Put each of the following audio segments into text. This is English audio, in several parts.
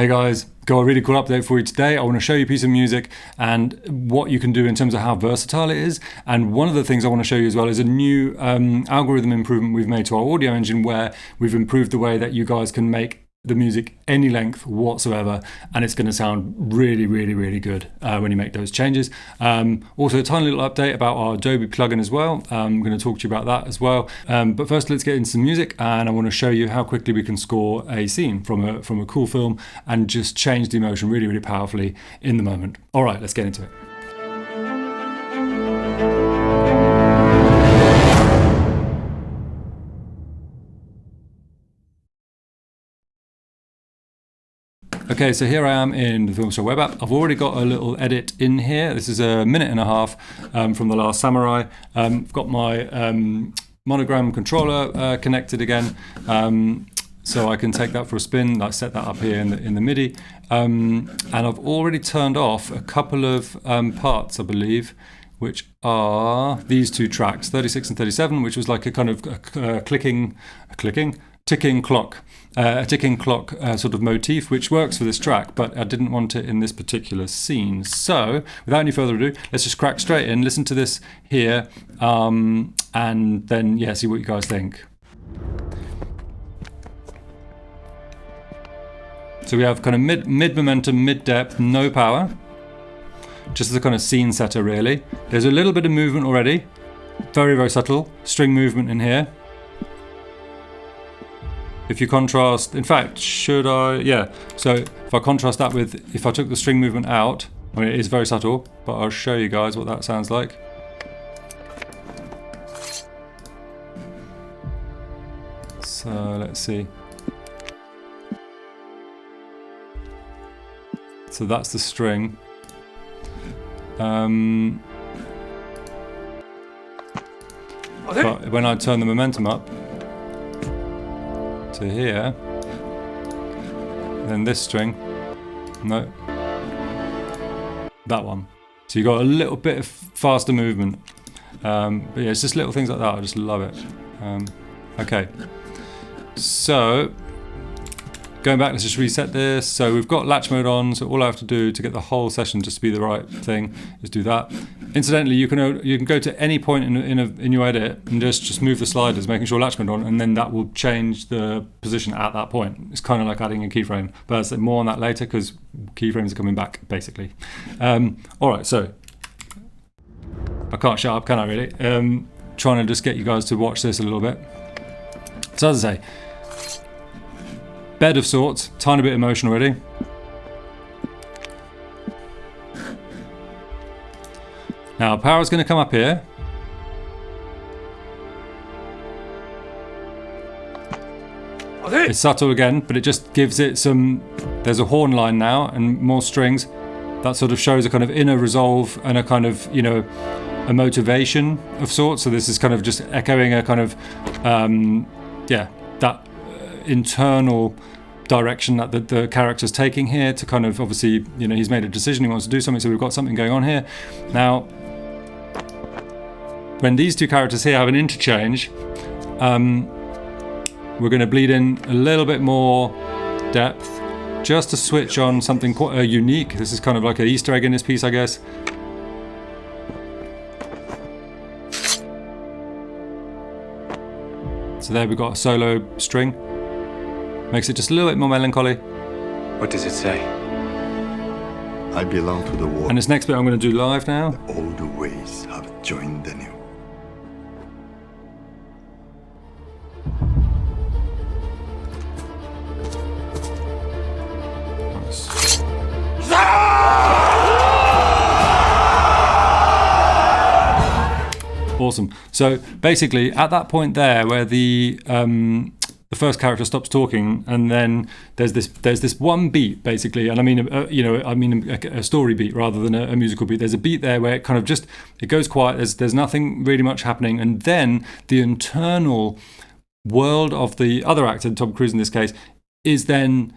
Hey guys, got a really cool update for you today. I want to show you a piece of music and what you can do in terms of how versatile it is. And one of the things I want to show you as well is a new algorithm improvement we've made to our audio engine, where we've improved the way that you guys can make the music any length whatsoever, and it's going to sound really, really, really good when you make those changes. Also, a tiny little update about our Adobe Plugin as well. I'm going to talk to you about that as well. But first, let's get into some music, and I want to show you how quickly we can score a scene from a cool film and just change the emotion really, really powerfully in the moment. All right, let's get into it. Okay, so here I am in the Filmstro Web App. I've already got a little edit in here. This is a minute and a half from The Last Samurai. I've got my monogram controller connected again, so I can take that for a spin. I set that up here in the MIDI. And I've already turned off a couple of parts, I believe, which are these two tracks, 36 and 37, which was like a kind of ticking clock. A ticking clock sort of motif, which works for this track, but I didn't want it in this particular scene. So, without any further ado, let's just crack straight in, listen to this here, and then, see what you guys think. So we have kind of mid momentum, mid depth, no power, just as a kind of scene setter, really. There's a little bit of movement already, very, very subtle, string movement in here. If you contrast, in fact, should I? Yeah. So if I contrast that with, if I took the string movement out, I mean, it is very subtle, but I'll show you guys what that sounds like. So let's see. So that's the string. But when I turn the momentum up to here, then this string, no, that one. So you got a little bit of faster movement. But yeah, it's just little things like that. I just love it. Okay, so going back, let's just reset this. So we've got latch mode on, so all I have to do to get the whole session just to be the right thing is do that. Incidentally, you can go to any point in your edit and just move the sliders, making sure latch mode on, and then that will change the position at that point. It's kind of like adding a keyframe, but I'll say more on that later because keyframes are coming back basically. All right, so I can't shut up, can I really? Trying to just get you guys to watch this a little bit. So as I say, bed of sorts, tiny bit of motion already. Now power is going to come up here. It's subtle again, but it just gives it some, there's a horn line now and more strings. That sort of shows a kind of inner resolve and a kind of, a motivation of sorts. So this is kind of just echoing a kind of, that internal direction that the character's taking here to kind of, obviously, he's made a decision, he wants to do something, so we've got something going on here. Now, when these two characters here have an interchange, we're going to bleed in a little bit more depth, just to switch on something quite unique. This is kind of like an Easter egg in this piece, I guess. So there we've got a solo string. Makes it just a little bit more melancholy. What does it say? I belong to the world. And this next bit I'm going to do live now. The old ways have joined the new. Nice. Awesome. So basically, at that point there, where the first character stops talking, and then there's this one beat basically, and I mean a story beat rather than a musical beat. There's a beat there where it kind of just, it goes quiet. There's nothing really much happening, and then the internal world of the other actor, Tom Cruise in this case, is then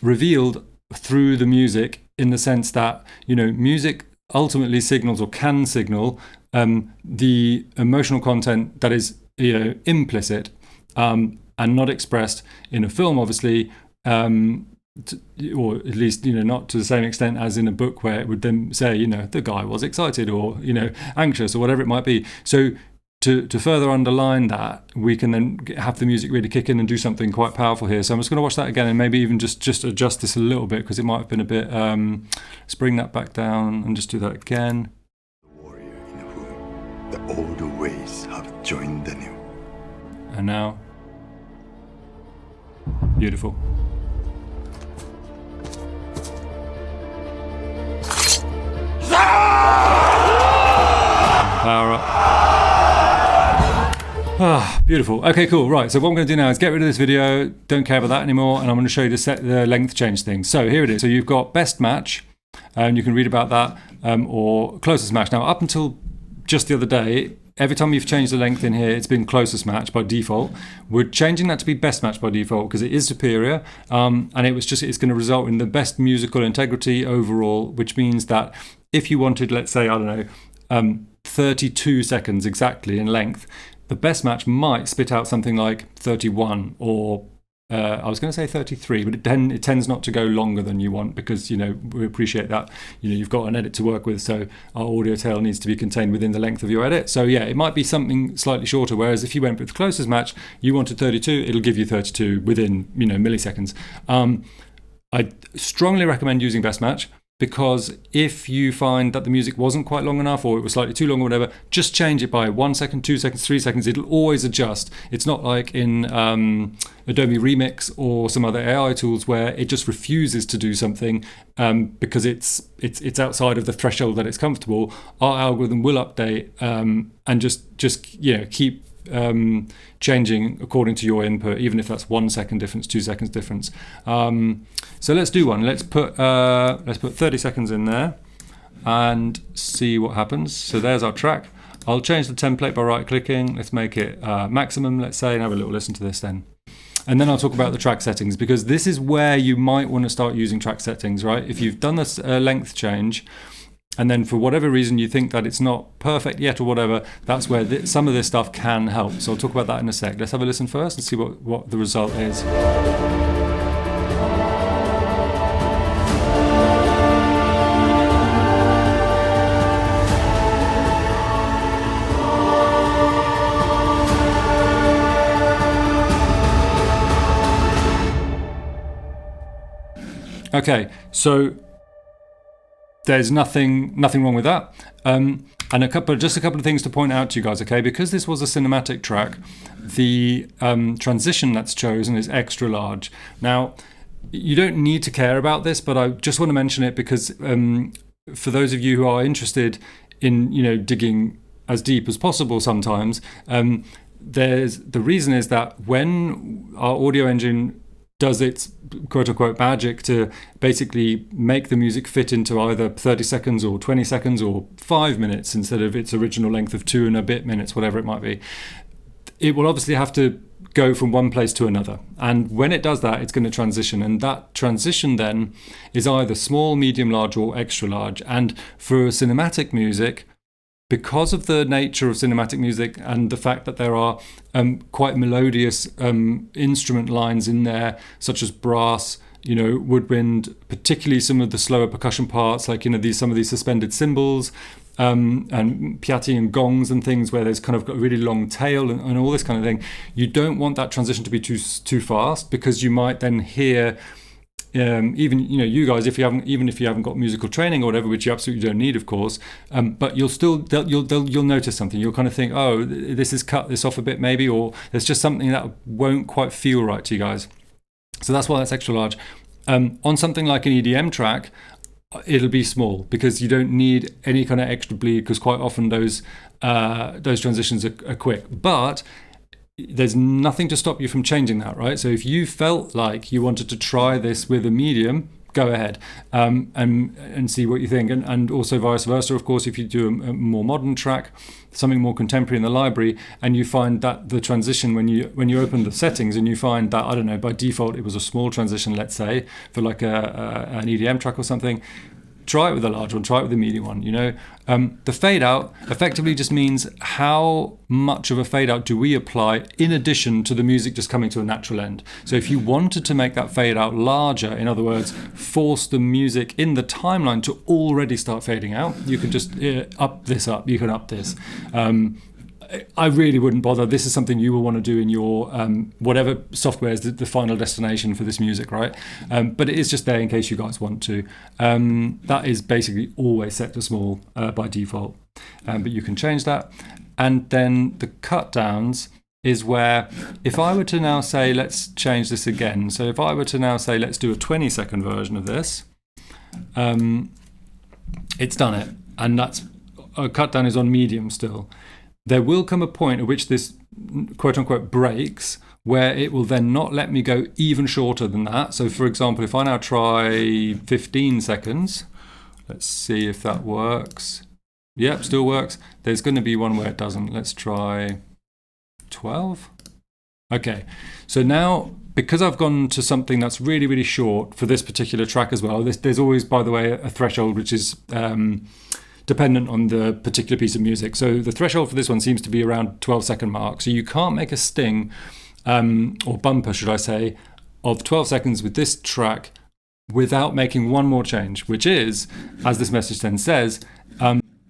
revealed through the music, in the sense that music ultimately signals, or can signal, the emotional content that is implicit and not expressed in a film, obviously, or at least, not to the same extent as in a book where it would then say, the guy was excited or, anxious or whatever it might be. So to further underline that, we can then have the music really kick in and do something quite powerful here. So I'm just going to watch that again and maybe even just adjust this a little bit because it might have been a bit, let's bring that back down and just do that again. The warrior in whom the old ways have joined the new. And now, beautiful. Power up. Beautiful. Okay, cool. Right, so what I'm going to do now is get rid of this video, don't care about that anymore, and I'm going to show you the length change thing. So here it is. So you've got best match, and you can read about that, or closest match. Now, up until just the other day, every time you've changed the length in here, it's been closest match by default. We're changing that to be best match by default because it is superior, and it's going to result in the best musical integrity overall, which means that if you wanted, let's say, 32 seconds exactly in length, the best match might spit out something like 31 or I was going to say 33, but it tends not to go longer than you want because, we appreciate that, you've got an edit to work with, so our audio tail needs to be contained within the length of your edit. So yeah, it might be something slightly shorter, whereas if you went with the closest match, you wanted 32, it'll give you 32 within, milliseconds. I strongly recommend using best match, because if you find that the music wasn't quite long enough or it was slightly too long or whatever, just change it by 1 second, 2 seconds, 3 seconds. It'll always adjust. It's not like in Adobe Remix or some other AI tools where it just refuses to do something because it's outside of the threshold that it's comfortable. Our algorithm will update and just keep changing according to your input, even if that's 1 second difference, 2 seconds difference. So let's do one. Let's put 30 seconds in there and see what happens. So there's our track. I'll change the template by right clicking. Let's make it maximum, let's say, and have a little listen to this then. And then I'll talk about the track settings, because this is where you might want to start using track settings, right? If you've done this length change, and then for whatever reason you think that it's not perfect yet or whatever, that's where some of this stuff can help. So I'll talk about that in a sec. Let's have a listen first and see what the result is. Okay, so there's nothing wrong with that. And just a couple of things to point out to you guys, okay? Because this was a cinematic track, the transition that's chosen is extra large. Now, you don't need to care about this, but I just want to mention it because for those of you who are interested in, digging as deep as possible sometimes, the reason is that when our audio engine does its quote-unquote magic to basically make the music fit into either 30 seconds or 20 seconds or 5 minutes instead of its original length of 2 and a bit minutes, whatever it might be, it will obviously have to go from one place to another. And when it does that, it's going to transition. And that transition then is either small, medium, large, or extra large. And for cinematic music, because of the nature of cinematic music and the fact that there are quite melodious instrument lines in there, such as brass, woodwind, particularly some of the slower percussion parts, like some of these suspended cymbals, and piatti and gongs and things where there's kind of got a really long tail and all this kind of thing. You don't want that transition to be too fast, because you might then hear. Even you guys, if you haven't got musical training or whatever, which you absolutely don't need, of course, but you'll notice something. You'll kind of think, oh, this has cut this off a bit maybe, or there's just something that won't quite feel right to you guys. So that's why that's extra large. On something like an EDM track, it'll be small because you don't need any kind of extra bleed, because quite often those transitions are quick. But there's nothing to stop you from changing that, right? So if you felt like you wanted to try this with a medium, go ahead and see what you think. And also vice versa, of course, if you do a more modern track, something more contemporary in the library, and you find that the transition, when you open the settings and you find that, I don't know, by default it was a small transition, let's say, for like an EDM track or something, try it with a large one, try it with a medium one. The fade out effectively just means how much of a fade out do we apply in addition to the music just coming to a natural end. So if you wanted to make that fade out larger, in other words, force the music in the timeline to already start fading out, you can just up this. You can up this. I really wouldn't bother. This is something you will want to do in your whatever software is the final destination for this music, right? But it is just there in case you guys want to. That is basically always set to small by default, but you can change that. And then the cut downs is where, if I were to now say, let's change this again. So if I were to now say, let's do a 20-second version of this, it's done it. And that's a cut down is on medium still. There will come a point at which this quote unquote breaks, where it will then not let me go even shorter than that. So for example, if I now try 15 seconds, let's see if that works. Yep, still works. There's going to be one where it doesn't. Let's try 12. Okay, so now, because I've gone to something that's really, really short for this particular track as well, there's always, by the way, a threshold which is dependent on the particular piece of music. So the threshold for this one seems to be around 12-second mark. So you can't make a sting, or bumper, should I say, of 12 seconds with this track without making one more change, which is, as this message then says,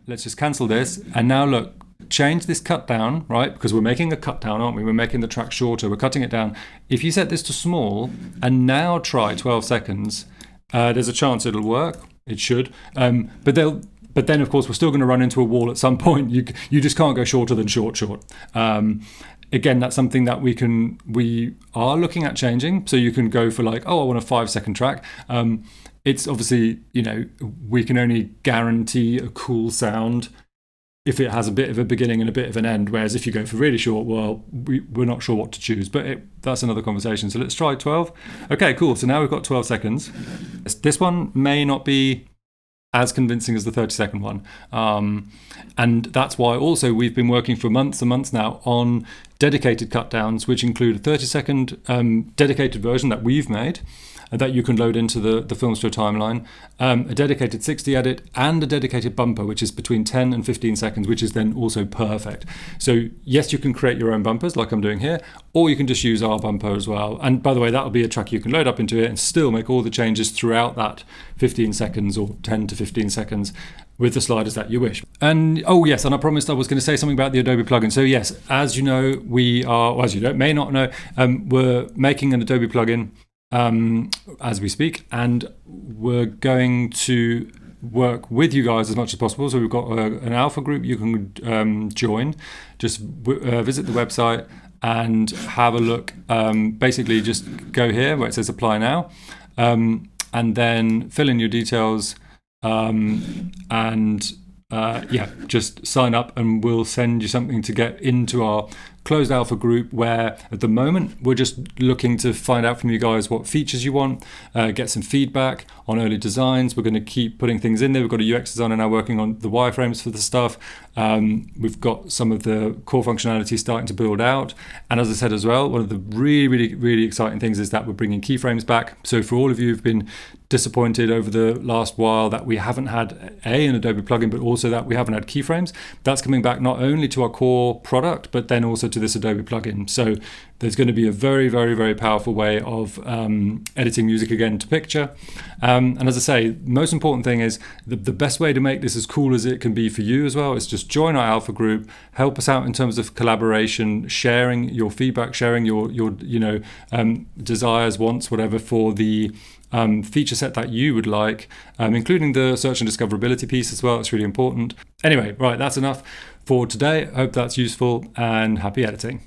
let's just cancel this. And now look, change this cut down, right? Because we're making a cut down, aren't we? We're making the track shorter. We're cutting it down. If you set this to small and now try 12 seconds, there's a chance it'll work. It should. But then, of course, we're still going to run into a wall at some point. You just can't go shorter than short. Again, that's something that we are looking at changing. So you can go for like, I want a 5-second track. It's obviously, we can only guarantee a cool sound if it has a bit of a beginning and a bit of an end. Whereas if you go for really short, well, we're not sure what to choose. But that's another conversation. So let's try 12. Okay, cool. So now we've got 12 seconds. This one may not be as convincing as the 30-second one. And that's why also we've been working for months and months now on dedicated cut downs, which include a 30-second dedicated version that we've made that you can load into the Filmstro timeline, a dedicated 60 edit, and a dedicated bumper, which is between 10 and 15 seconds, which is then also perfect. So yes, you can create your own bumpers like I'm doing here, or you can just use our bumper as well. And by the way, that'll be a track you can load up into it and still make all the changes throughout that 15 seconds or 10 to 15 seconds with the sliders that you wish. And oh yes, and I promised I was going to say something about the Adobe plugin. So yes, as you know, we are, or as you may not know, we're making an Adobe plugin as we speak, and we're going to work with you guys as much as possible. So we've got an alpha group you can join. Just visit the website and have a look. Basically, just go here where it says apply now, and then fill in your details, just sign up, and we'll send you something to get into our closed alpha group, where at the moment we're just looking to find out from you guys what features you want, get some feedback on early designs. We're going to keep putting things in there. We've got a UX designer now working on the wireframes for the stuff. We've got some of the core functionality starting to build out. And as I said as well, one of the really, really, really exciting things is that we're bringing keyframes back. So for all of you who've been disappointed over the last while that we haven't had an Adobe plugin, but also that we haven't had keyframes, that's coming back not only to our core product, but then also to this Adobe plugin. So there's going to be a very, very, very powerful way of editing music again to picture. And as I say, most important thing is the best way to make this as cool as it can be for you as well is just join our alpha group, help us out in terms of collaboration, sharing your feedback, sharing your desires, wants, whatever, for the feature set that you would like, including the search and discoverability piece as well. It's really important. Anyway, right, that's enough for today. I hope that's useful, and happy editing.